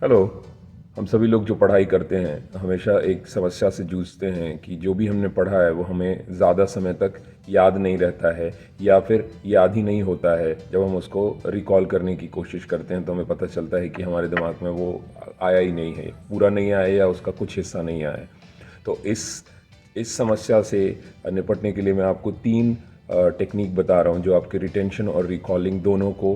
Hello. हम सभी लोग जो पढ़ाई करते हैं हमेशा एक समस्या से जूझते हैं कि जो भी हमने पढ़ा है वो हमें ज़्यादा समय तक याद नहीं रहता है या फिर याद ही नहीं होता है। जब हम उसको रिकॉल करने की कोशिश करते हैं तो हमें पता चलता है कि हमारे दिमाग में वो आया ही नहीं है, पूरा नहीं आया या उसका कुछ हिस्सा नहीं आया है। तो इस समस्या से निपटने के लिए मैं आपको तीन टेक्निक बता रहा हूँ जो आपके रिटेंशन और रिकॉलिंग दोनों को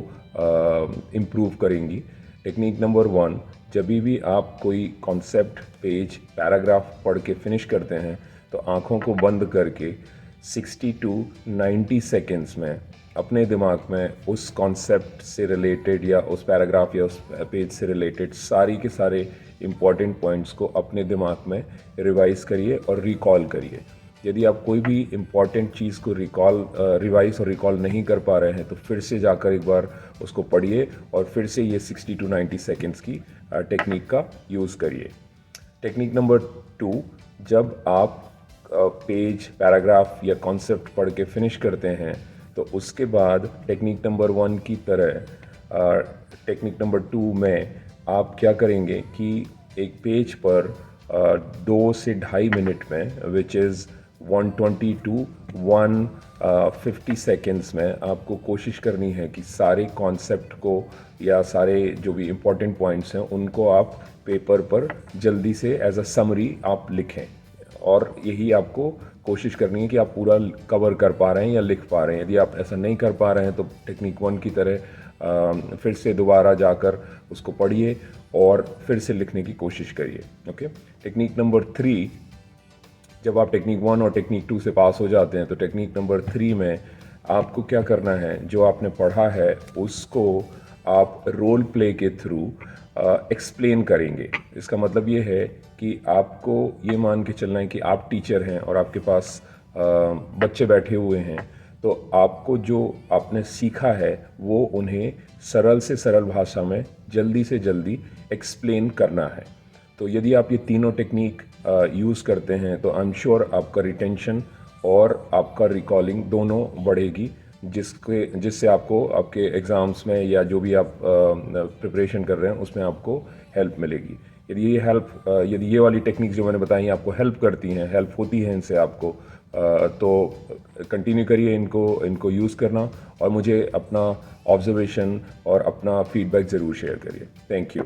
इम्प्रूव करेंगी। टेक्निक नंबर वन, जब भी आप कोई कॉन्सेप्ट, पेज, पैराग्राफ पढ़ के फिनिश करते हैं तो आँखों को बंद करके 60 टू 90 सेकेंड्स में अपने दिमाग में उस कॉन्सेप्ट से रिलेटेड या उस पैराग्राफ या उस पेज से रिलेटेड सारी के सारे इम्पॉर्टेंट पॉइंट्स को अपने दिमाग में रिवाइज करिए और रिकॉल करिए। यदि आप कोई भी इम्पॉर्टेंट चीज़ को रिवाइज और रिकॉल नहीं कर पा रहे हैं तो फिर से जाकर एक बार उसको पढ़िए और फिर से ये 60 टू 90 सेकेंड्स की टेक्निक का यूज़ करिए। टेक्निक नंबर टू, जब आप पेज, पैराग्राफ या कॉन्सेप्ट पढ़ के फिनिश करते हैं तो उसके बाद टेक्निक नंबर वन की तरह टेक्निक नंबर टू में आप क्या करेंगे कि एक पेज पर 2 से ढाई मिनट में, विच इज़ 120 टू 150 सेकेंड्स में आपको कोशिश करनी है कि सारे कॉन्सेप्ट को या सारे जो भी इम्पोर्टेंट पॉइंट्स हैं उनको आप पेपर पर जल्दी से एज अ समरी आप लिखें। और यही आपको कोशिश करनी है कि आप पूरा कवर कर पा रहे हैं या लिख पा रहे हैं। यदि आप ऐसा नहीं कर पा रहे हैं तो टेक्निक वन की तरह फिर से दोबारा जाकर उसको पढ़िए और फिर से लिखने की कोशिश करिए। ओके। टेक्निक नंबर थ्री, जब आप टेक्निक वन और टेक्निक टू से पास हो जाते हैं तो टेक्निक नंबर थ्री में आपको क्या करना है, जो आपने पढ़ा है उसको आप रोल प्ले के थ्रू एक्सप्लेन करेंगे। इसका मतलब ये है कि आपको ये मान के चलना है कि आप टीचर हैं और आपके पास बच्चे बैठे हुए हैं, तो आपको जो आपने सीखा है वो उन्हें सरल से सरल भाषा में जल्दी से जल्दी एक्सप्लेन करना है। तो यदि आप ये तीनों टेक्निक यूज़ करते हैं तो आई एम श्योर आपका रिटेंशन और आपका रिकॉलिंग दोनों बढ़ेगी, जिससे आपको आपके एग्ज़ाम्स में या जो भी आप प्रिपरेशन कर रहे हैं उसमें आपको हेल्प मिलेगी। यदि ये वाली टेक्निक जो मैंने बताई आपको हेल्प करती हैं, हेल्प होती है इनसे आपको, तो कंटिन्यू करिए इनको यूज़ करना और मुझे अपना ऑब्जर्वेशन और अपना फीडबैक ज़रूर शेयर करिए। Thank you.